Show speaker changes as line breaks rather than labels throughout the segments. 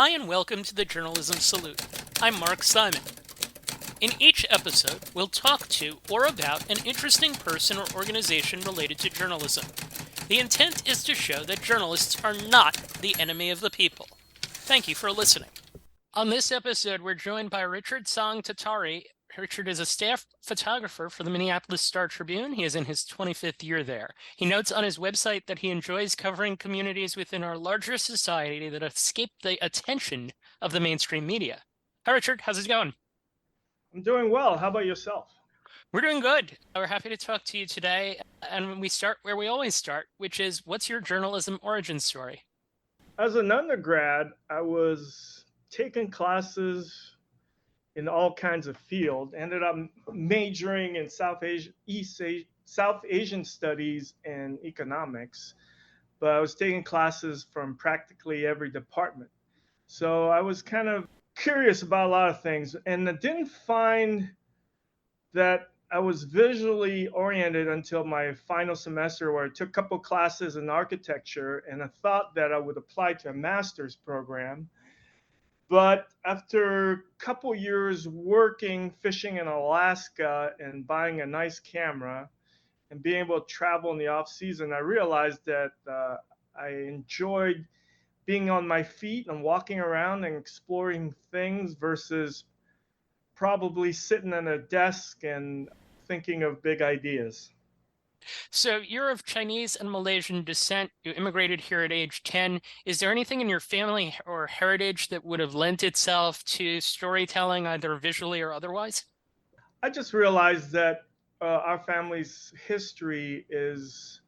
Hi and welcome to the Journalism Salute. I'm Mark Simon. In each episode, we'll talk to or about an interesting person or organization related to journalism. The intent is to show that journalists are not the enemy of the people. Thank you for listening. On this episode, we're joined by Richard Tsong-Taatarii. Richard is a staff photographer for the Minneapolis Star-Tribune. He is in his 25th year there. He notes on his website that he enjoys covering communities within our larger society that escape the attention of the mainstream media. Hi, Richard. How's it going?
I'm doing well. How about yourself?
We're doing good. We're happy to talk to you today. And we start where we always start, which is, what's your journalism origin story?
As an undergrad, I was taking classes in all kinds of fields. Ended up majoring in South Asian studies and economics, but I was taking classes from practically every department. So I was kind of curious about a lot of things, and I didn't find that I was visually oriented until my final semester, where I took a couple classes in architecture, and I thought that I would apply to a master's program. But after a couple years working, fishing in Alaska, and buying a nice camera, and being able to travel in the off season, I realized that I enjoyed being on my feet and walking around and exploring things versus probably sitting at a desk and thinking of big ideas.
So you're of Chinese and Malaysian descent. You immigrated here at age 10. Is there anything in your family or heritage that would have lent itself to storytelling, either visually or otherwise?
I just realized that our family's history is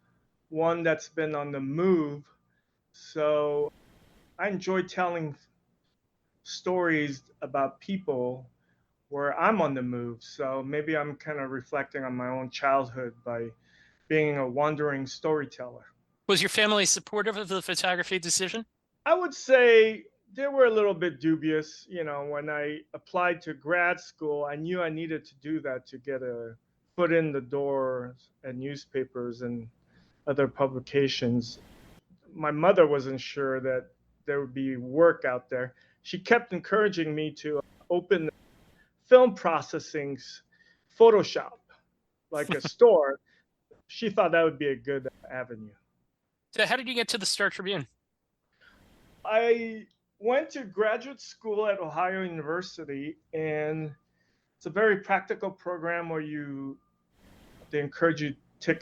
one that's been on the move. So I enjoy telling stories about people where I'm on the move. So maybe I'm kind of reflecting on my own childhood by being a wandering storyteller.
Was your family supportive of the photography decision?
I would say they were a little bit dubious. When I applied to grad school, I knew I needed to do that to get a foot in the door at newspapers and other publications. My mother wasn't sure that there would be work out there. She kept encouraging me to open film processing's Photoshop, like a store. She thought that would be a good avenue.
So how did you get to the Star-Tribune?
I went to graduate school at Ohio University, and it's a very practical program where they encourage you to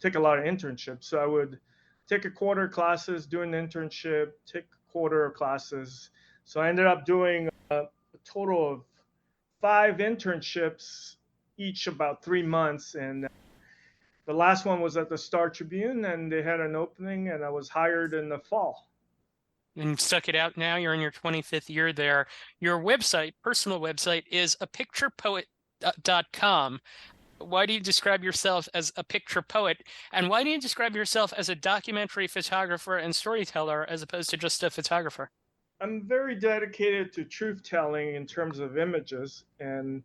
take a lot of internships. So I would take a quarter classes, do an internship, take a quarter of classes. So I ended up doing a total of 5 internships, each about 3 months, and the last one was at the Star-Tribune, and they had an opening, and I was hired in the fall.
And you've stuck it out now. You're in your 25th year there. Your website, personal website, is apicturepoet.com. Why do you describe yourself as a picture poet? And why do you describe yourself as a documentary photographer and storyteller as opposed to just a photographer?
I'm very dedicated to truth telling in terms of images, and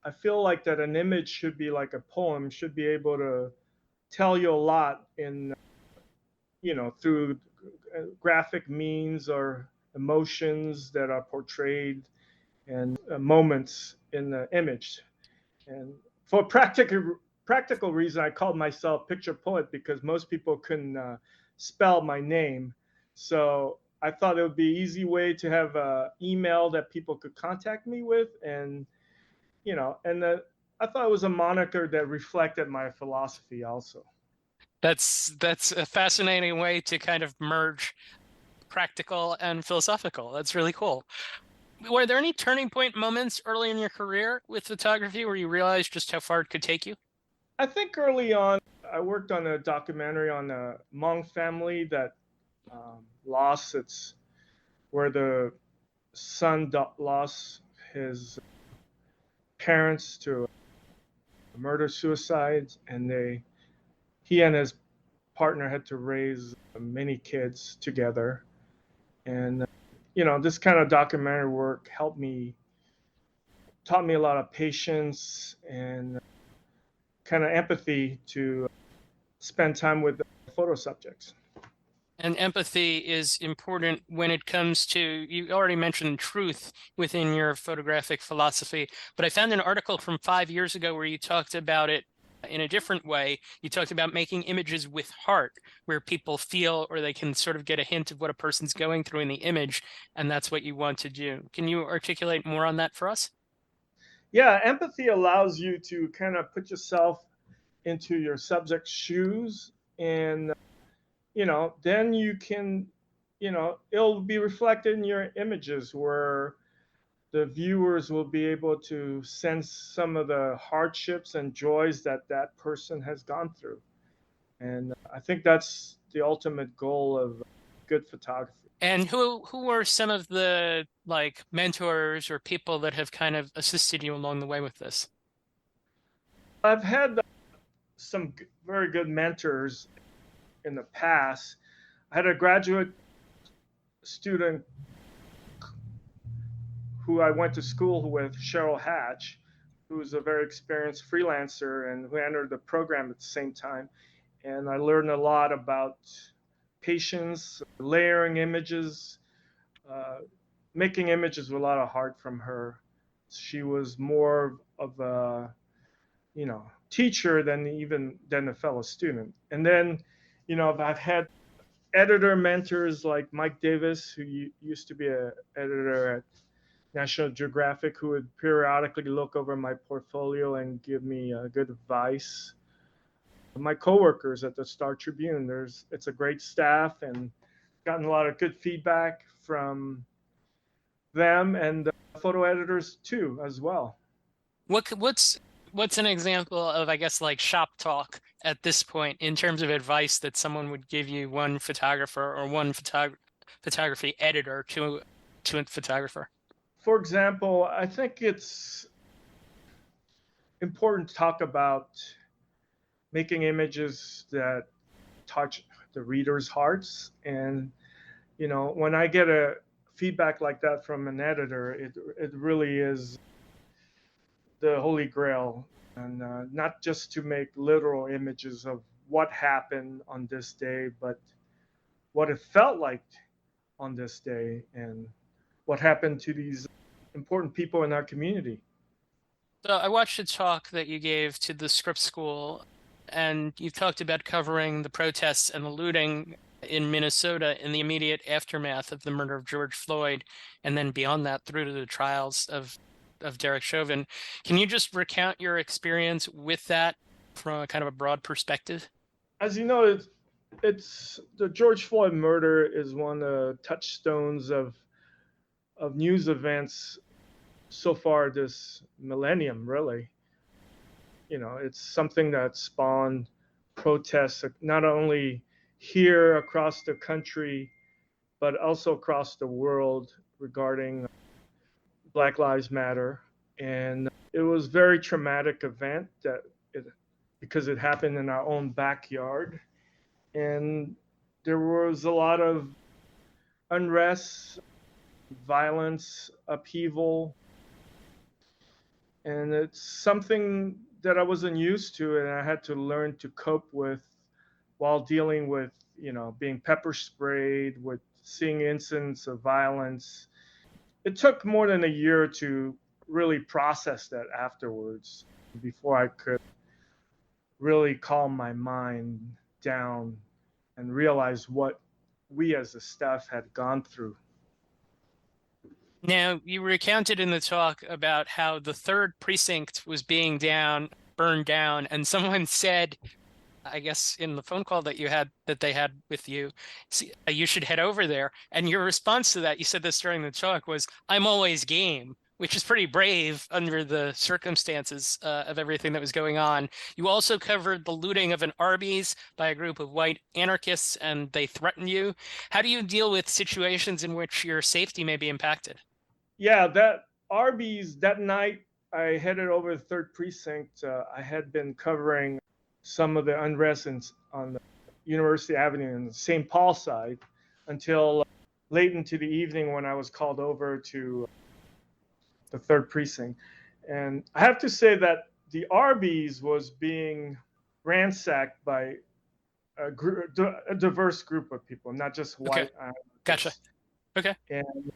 I feel like that an image should be like a poem, should be able to tell you a lot through graphic means or emotions that are portrayed and moments in the image. And for practical reason, I called myself picture poet because most people couldn't spell my name. So I thought it would be an easy way to have an email that people could contact me with, and I thought it was a moniker that reflected my philosophy also.
That's a fascinating way to kind of merge practical and philosophical. That's really cool. Were there any turning point moments early in your career with photography where you realized just how far it could take you?
I think early on, I worked on a documentary on a Hmong family that lost its, where the son lost his parents to murder suicides, and he and his partner had to raise many kids together. And this kind of documentary work taught me a lot of patience and kind of empathy to spend time with the photo subjects.
And empathy is important when it comes to, you already mentioned truth within your photographic philosophy, but I found an article from 5 years ago where you talked about it in a different way. You talked about making images with heart, where people feel or they can sort of get a hint of what a person's going through in the image, and that's what you want to do. Can you articulate more on that for us?
Yeah, empathy allows you to kind of put yourself into your subject's shoes, and then you can, it'll be reflected in your images where the viewers will be able to sense some of the hardships and joys that that person has gone through. And I think that's the ultimate goal of good photography.
And who are some of the like mentors or people that have kind of assisted you along the way with this?
I've had some very good mentors in the past. I had a graduate student who I went to school with, Cheryl Hatch, who's a very experienced freelancer and who entered the program at the same time. And I learned a lot about patience, layering images, uh, making images with a lot of heart from her. She was more of a, teacher than a fellow student. And then, I've had editor mentors like Mike Davis, who used to be an editor at National Geographic, who would periodically look over my portfolio and give me good advice. My coworkers at the Star-Tribune, it's a great staff, and gotten a lot of good feedback from them and photo editors too as well.
What's an example of, I guess, like shop talk at this point in terms of advice that someone would give you, one photographer or one photography editor to a photographer?
For example, I think it's important to talk about making images that touch the reader's hearts. And when I get a feedback like that from an editor, it really is the holy grail, and not just to make literal images of what happened on this day, but what it felt like on this day and what happened to these important people in our community.
So I watched a talk that you gave to the script school, and you talked about covering the protests and the looting in Minnesota in the immediate aftermath of the murder of George Floyd, and then beyond that through to the trials of Derek Chauvin. Can you just recount your experience with that from a kind of a broad perspective?
As you know, it's the George Floyd murder is one of the touchstones of news events so far this millennium, really. It's something that spawned protests not only here across the country, but also across the world regarding Black Lives Matter. And it was a very traumatic event because it happened in our own backyard. And there was a lot of unrest, violence, upheaval, and it's something that I wasn't used to, and I had to learn to cope with while dealing with, being pepper sprayed, with seeing incidents of violence. It took more than a year to really process that afterwards before I could really calm my mind down and realize what we as a staff had gone through.
Now, you recounted in the talk about how the third precinct was being burned down, and someone said, I guess in the phone call that they had with you, you should head over there. And your response to that, you said this during the talk, was, "I'm always game," which is pretty brave under the circumstances of everything that was going on. You also covered the looting of an Arby's by a group of white anarchists, and they threatened you. How do you deal with situations in which your safety may be impacted?
Yeah, that Arby's that night, I headed over the third precinct. I had been covering some of the unrest on the University Avenue and the St. Paul side until late into the evening when I was called over to the third precinct. And I have to say that the Arby's was being ransacked by a diverse group of people, not just
Okay.
white
Gotcha.
anarchists.
Okay.
And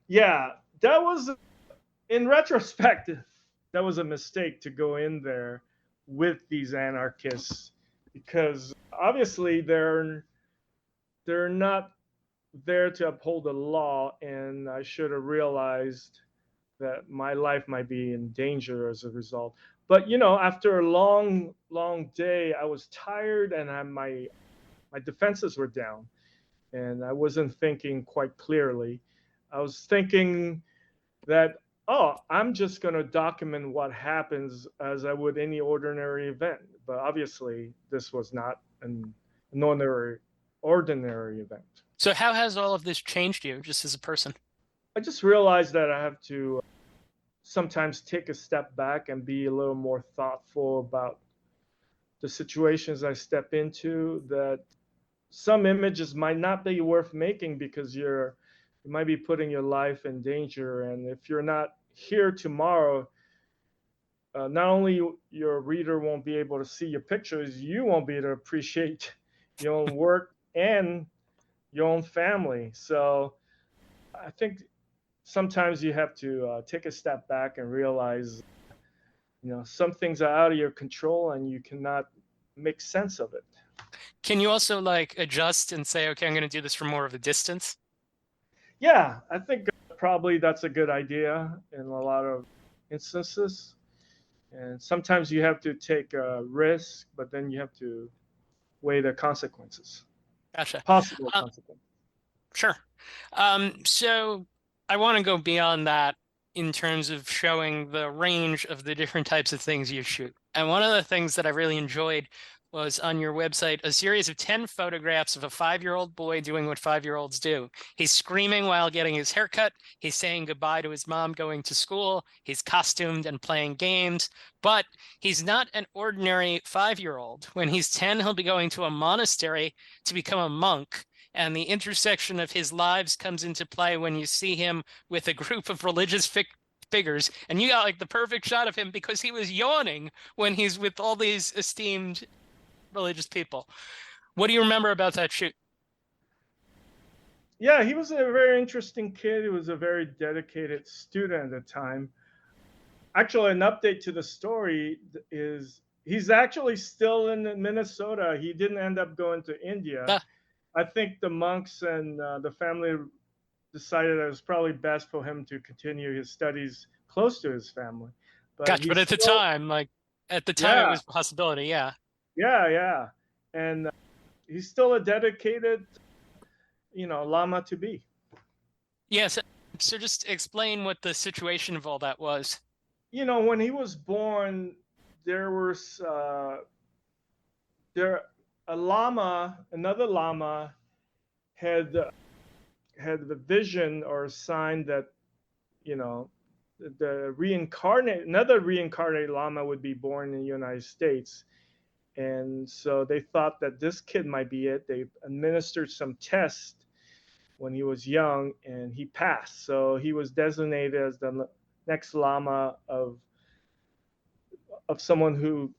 yeah, that was, in retrospect, that was a mistake to go in there with these anarchists, because obviously they're not there to uphold the law, and I should have realized that my life might be in danger as a result. But after a long, long day, I was tired, and my defenses were down, and I wasn't thinking quite clearly. I was thinking that, oh, I'm just going to document what happens as I would any ordinary event. But obviously, this was not an ordinary event.
So how has all of this changed you just as a person?
I just realized that I have to sometimes take a step back and be a little more thoughtful about the situations I step into. That some images might not be worth making because you might be putting your life in danger, and if you're not here tomorrow, not only your reader won't be able to see your pictures, you won't be able to appreciate your own work and your own family. So I think sometimes you have to take a step back and realize, some things are out of your control and you cannot make sense of it.
Can you also like adjust and say, okay, I'm going to do this from more of a distance?
Yeah, I think probably that's a good idea in a lot of instances. And sometimes you have to take a risk, but then you have to weigh the consequences,
Gotcha.
possible
Uh,
consequences.
sure. So I want to go beyond that in terms of showing the range of the different types of things you shoot. And one of the things that I really enjoyed was on your website, a series of 10 photographs of a 5-year-old boy doing what 5-year-olds do. He's screaming while getting his hair cut. He's saying goodbye to his mom going to school. He's costumed and playing games, but he's not an ordinary 5-year-old. When he's 10, he'll be going to a monastery to become a monk. And the intersection of his lives comes into play when you see him with a group of religious figures. And you got like the perfect shot of him because he was yawning when he's with all these esteemed religious people. What do you remember about that shoot?
Yeah, he was a very interesting kid. He was a very dedicated student at the time. Actually, an update to the story is he's actually still in Minnesota. He didn't end up going to India.
Uh,
I think the monks and the family decided that it was probably best for him to continue his studies close to his family. But
gotcha. But
he's
at the
still,
time, it
yeah,
was a possibility. Yeah.
yeah. And he's still a dedicated, Lama to be.
Yes. So just explain what the situation of all that was.
When he was born, there was there a lama, another lama had had the vision or sign that you know another reincarnated lama would be born in the United States, and so they thought that this kid might be it. They administered some test when he was young, and he passed. So he was designated as the next lama of someone who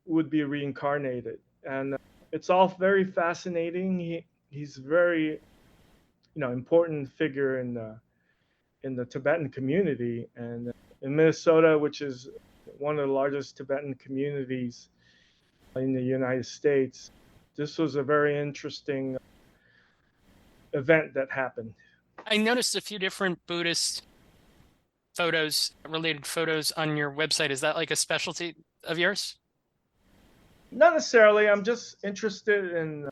would be reincarnated, and it's all very fascinating. He's very important figure in the Tibetan community, and in Minnesota, which is one of the largest Tibetan communities in the United States. This was a very interesting event that happened.
I noticed a few different Buddhist related photos on your website. Is that like a specialty of yours?
Not necessarily. I'm just interested in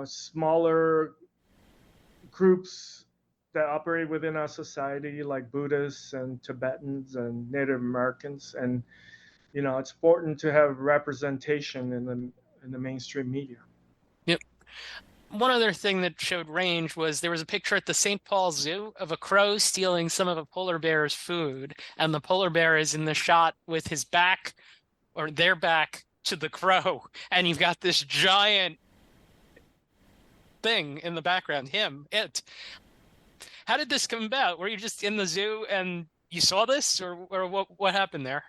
smaller groups that operate within our society, like Buddhists and Tibetans and Native Americans, and it's important to have representation in the mainstream media.
Yep. One other thing that showed range was there was a picture at the St. Paul Zoo of a crow stealing some of a polar bear's food, and the polar bear is in the shot with his back or their back to the crow, and you've got this giant thing in the background, it. How did this come about? Were you just in the zoo and you saw this, or what happened there?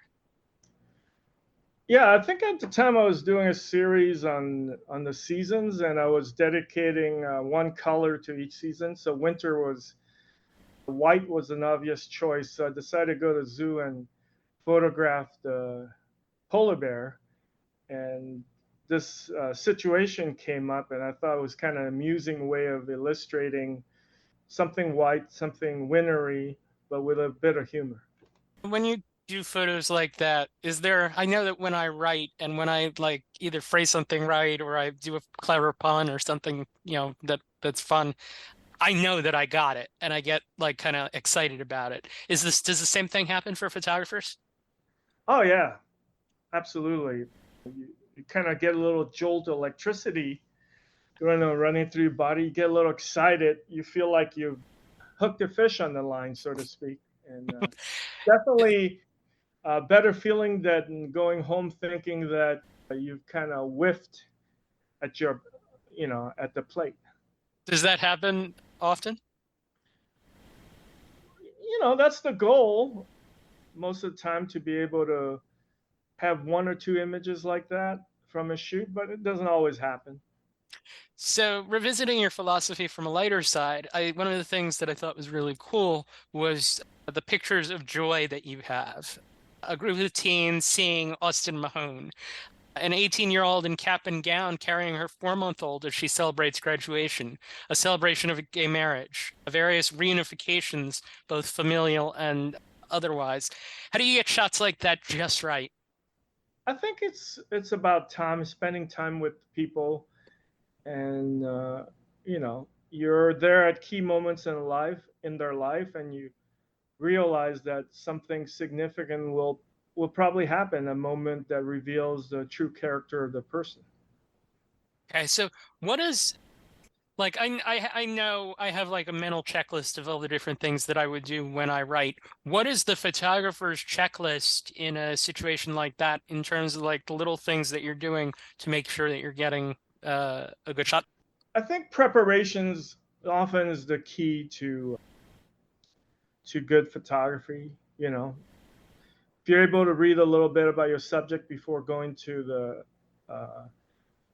Yeah, I think at the time I was doing a series on the seasons, and I was dedicating one color to each season. So winter was white was an obvious choice. So I decided to go to the zoo and photograph the polar bear. And this situation came up, and I thought it was kind of an amusing way of illustrating something white, something wintry, but with a bit of humor.
When you do photos like that, is there, I know that when I write and when I like either phrase something right or I do a clever pun or something, that's fun, I know that I got it and I get like kind of excited about it. Does the same thing happen for photographers?
Oh yeah, absolutely. You kind of get a little jolt of electricity running through your body. You get a little excited. You feel like you've hooked a fish on the line, so to speak. And definitely a better feeling than going home thinking that you've kind of whiffed at your, at the plate.
Does that happen often?
That's the goal most of the time, to be able to have one or two images like that from a shoot, but it doesn't always happen.
So, revisiting your philosophy from a lighter side, one of the things that I thought was really cool was the pictures of joy that you have. A group of teens seeing Austin Mahone, an 18-year-old in cap and gown carrying her 4-month-old as she celebrates graduation, a celebration of a gay marriage, various reunifications, both familial and otherwise. How do you get shots like that just right?
I think it's about time, spending time with people, and you're there at key moments in their life, and you realize that something significant will probably happen, a moment that reveals the true character of the person.
Okay, so what is like I know I have like a mental checklist of all the different things that I would do when I write. What is the photographer's checklist in a situation like that in terms of like the little things that you're doing to make sure that you're getting a good shot?
I think preparations often is the key to good photography. If you're able to read a little bit about your subject before going to the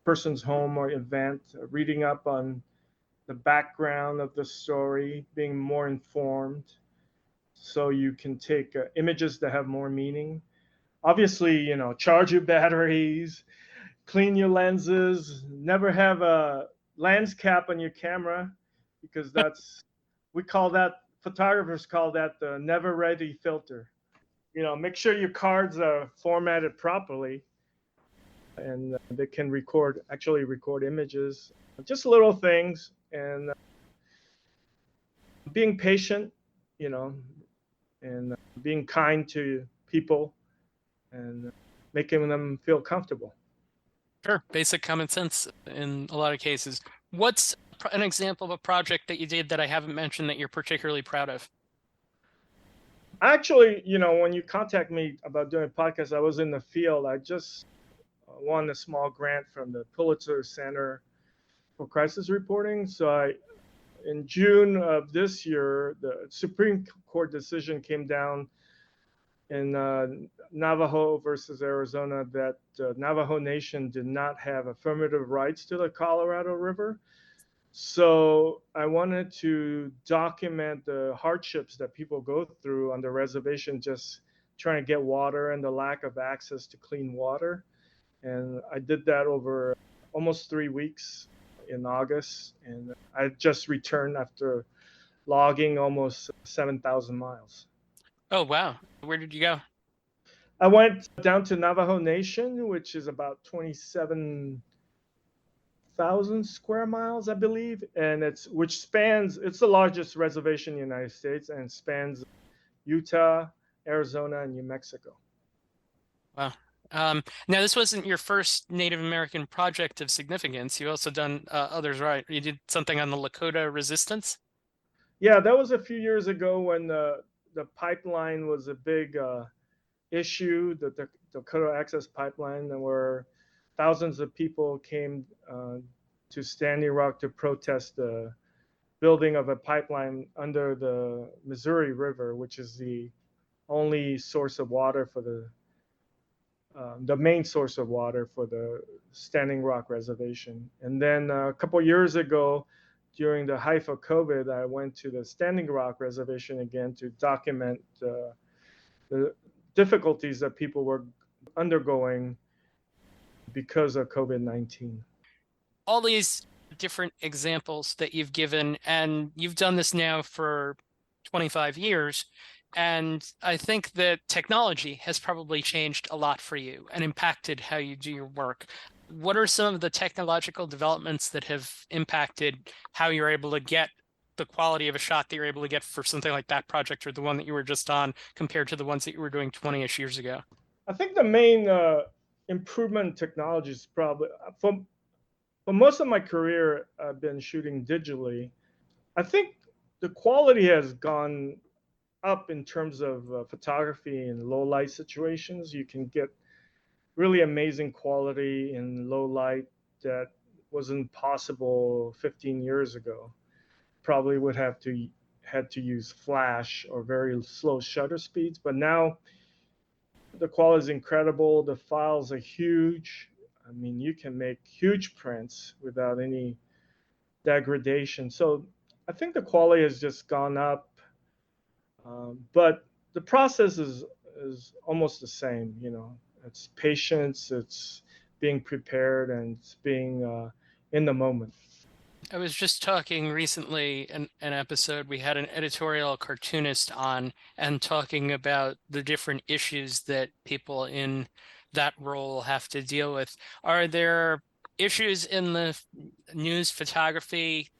person's home or event, reading up on the background of the story, being more informed, so you can take images that have more meaning. Obviously, charge your batteries, clean your lenses, never have a lens cap on your camera, because we call that, photographers call that the never ready filter. Make sure your cards are formatted properly, and they can actually record images. Just little things, and being patient, you know, and being kind to people, and making them feel comfortable.
Sure, basic common sense in a lot of cases. What's an example of a project that you did that I haven't mentioned that you're particularly proud of?
Actually, when you contact me about doing a podcast, I was in the field. I just won a small grant from the Pulitzer Center for Crisis Reporting. So in June of this year, the Supreme Court decision came down in Navajo versus Arizona, that Navajo Nation did not have affirmative rights to the Colorado River. So I wanted to document the hardships that people go through on the reservation, just trying to get water and the lack of access to clean water. And I did that over almost 3 weeks in August. And I just returned after logging almost 7,000 miles.
Oh, wow. Where did you go?
I went down to Navajo Nation, which is about 27,000 square miles, I believe, and it's the largest reservation in the United States, and spans Utah, Arizona, and New Mexico.
Wow. Now, this wasn't your first Native American project of significance. You also done others, right? You did something on the Lakota resistance.
Yeah, that was a few years ago when the pipeline was a big issue, the Dakota Access Pipeline, and where thousands of people came to Standing Rock to protest the building of a pipeline under the Missouri River, which is the only source of water for the the main source of water for the Standing Rock Reservation. And then a couple years ago, during the height of COVID, I went to the Standing Rock Reservation again to document the difficulties that people were undergoing because of COVID-19.
All these different examples that you've given, and you've done this now for 25 years. And I think that technology has probably changed a lot for you and impacted how you do your work. What are some of the technological developments that have impacted how you're able to get the quality of a shot that you're able to get for something like that project or the one that you were just on compared to the ones that you were doing 20-ish years ago?
I think the main improvement in technology is probably for most of my career, I've been shooting digitally. I think the quality has gone up in terms of photography in low light situations. You can get really amazing quality in low light that wasn't possible 15 years ago. Probably would have to had to use flash or very slow shutter speeds, but now the quality is incredible. The files are huge. I mean, you can make huge prints without any degradation. So I think the quality has just gone up, but the process is almost the same. You know, it's patience, it's being prepared, and it's being in the moment.
I was just talking recently in an episode, we had an editorial cartoonist on and talking about the different issues that people in that role have to deal with. Are there issues in the news photography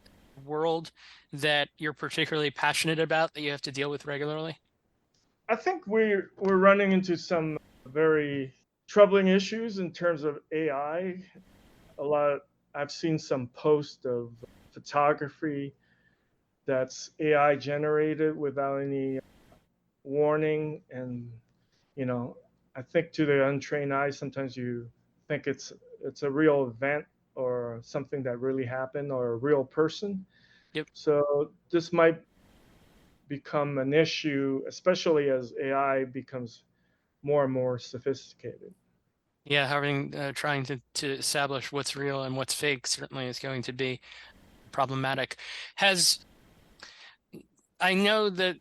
world that you're particularly passionate about that you have to deal with regularly?
I think we're running into some very troubling issues in terms of AI. A lot. I've seen some posts of photography that's AI generated without any warning, and you know, I think to the untrained eye, sometimes you think it's a real event or something that really happened or a real person.
Yep.
So this might become an issue, especially as AI becomes more and more sophisticated.
Yeah, having trying to establish what's real and what's fake certainly is going to be problematic. Has I know that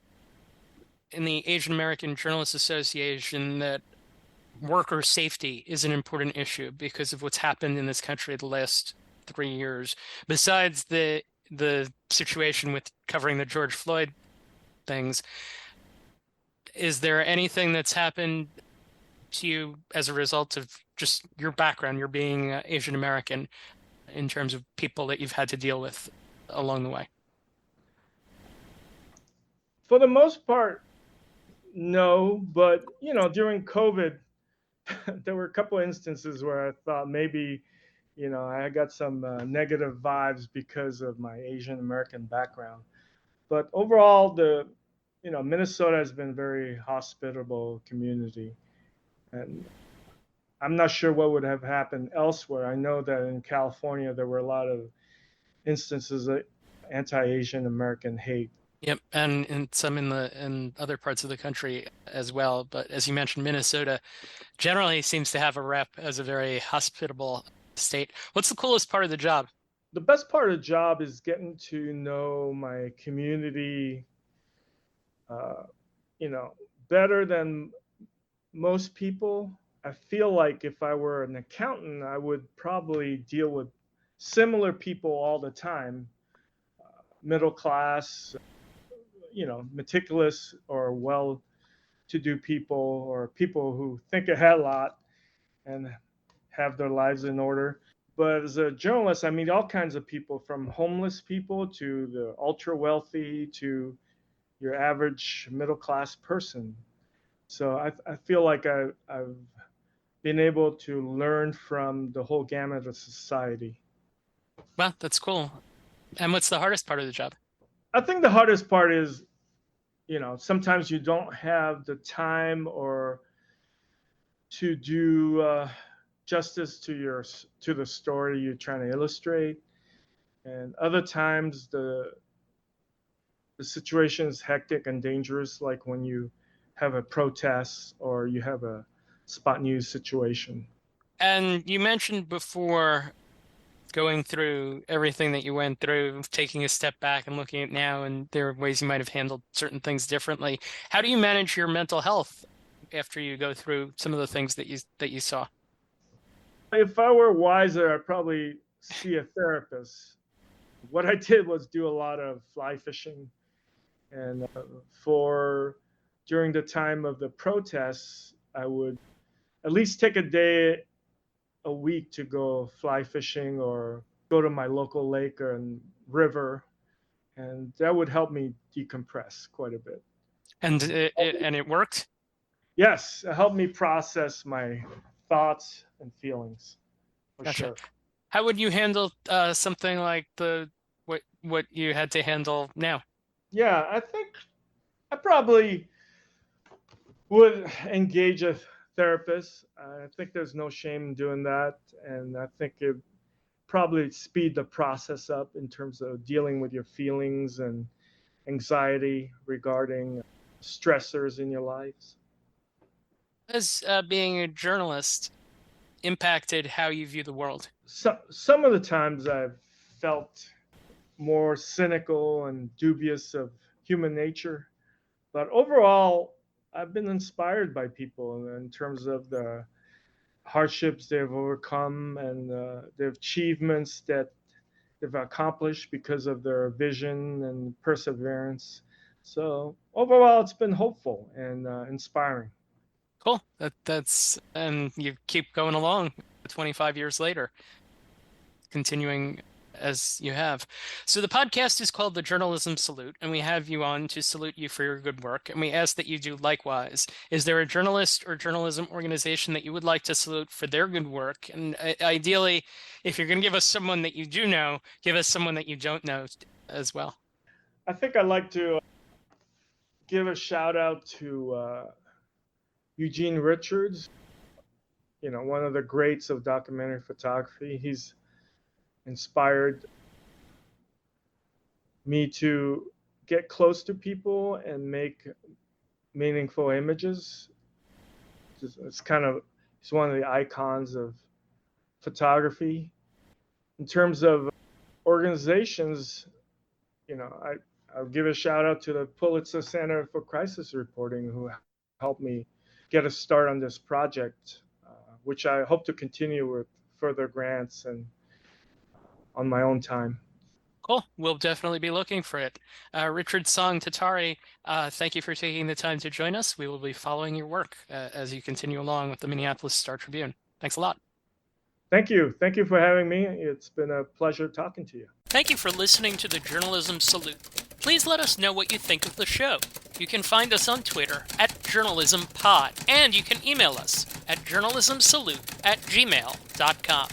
in the Asian American Journalists Association that worker safety is an important issue because of what's happened in this country the last 3 years. Besides the situation with covering the George Floyd things, is there anything that's happened to you as a result of just your background, your being Asian American, in terms of people that you've had to deal with along the way?
For the most part, no, but you know, during COVID, there were a couple of instances where I thought maybe, you know, I got some negative vibes because of my Asian American background. But overall, Minnesota has been a very hospitable community, and I'm not sure what would have happened elsewhere. I know that in California there were a lot of instances of anti-Asian American hate.
Yep, and some in other parts of the country as well. But as you mentioned, Minnesota generally seems to have a rep as a very hospitable state. What's the coolest part of the job?
The best part of the job is getting to know my community, uh, you know, better than most people. I feel like if I were an accountant, I would probably deal with similar people all the time, middle class, you know, meticulous or well to do people or people who think ahead a lot and have their lives in order. But as a journalist, I meet all kinds of people from homeless people to the ultra wealthy to your average middle class person. So I feel like I've been able to learn from the whole gamut of society.
Well, that's cool. And what's the hardest part of the job?
I think the hardest part is, you know, sometimes you don't have the time or to do justice to the story you're trying to illustrate, and other times the situation is hectic and dangerous, like when you have a protest or you have a spot news situation.
And you mentioned before going through everything that you went through, taking a step back and looking at now, and there are ways you might have handled certain things differently. How do you manage your mental health after you go through some of the things that you saw?
If I were wiser, I'd probably see a therapist. What I did was do a lot of fly fishing, and for during the time of the protests, I would at least take a day a week to go fly fishing or go to my local lake and river, and that would help me decompress quite a bit.
And it worked?
Yes, it helped me process my thoughts and feelings, for
Gotcha.
sure.
How would you handle something like what you had to handle now?
Yeah, I think I probably would engage a therapist. I think there's no shame in doing that, and I think it probably speed the process up in terms of dealing with your feelings and anxiety regarding stressors in your lives.
Has being a journalist impacted how you view the world?
Some of the times I've felt more cynical and dubious of human nature, but overall, I've been inspired by people in terms of the hardships they've overcome and the achievements that they've accomplished because of their vision and perseverance. So overall, it's been hopeful and inspiring.
Cool. And you keep going along 25 years later, continuing as you have. So the podcast is called The Journalism Salute, and we have you on to salute you for your good work, and we ask that you do likewise. Is there a journalist or journalism organization that you would like to salute for their good work? And ideally, if you're going to give us someone that you do know, give us someone that you don't know as well.
I think I'd like to give a shout out to Eugene Richards, one of the greats of documentary photography. He's inspired me to get close to people and make meaningful images. He's one of the icons of photography. In terms of organizations, I'll give a shout out to the Pulitzer Center for Crisis Reporting, who helped me get a start on this project, which I hope to continue with further grants and on my own time.
Cool. We'll definitely be looking for it. Richard Tsong-Taatarii, thank you for taking the time to join us. We will be following your work as you continue along with the Minneapolis Star-Tribune. Thanks a lot.
Thank you. Thank you for having me. It's been a pleasure talking to you.
Thank you for listening to the Journalism Salute. Please let us know what you think of the show. You can find us on Twitter @JournalismPod, and you can email us at journalismsalute@gmail.com.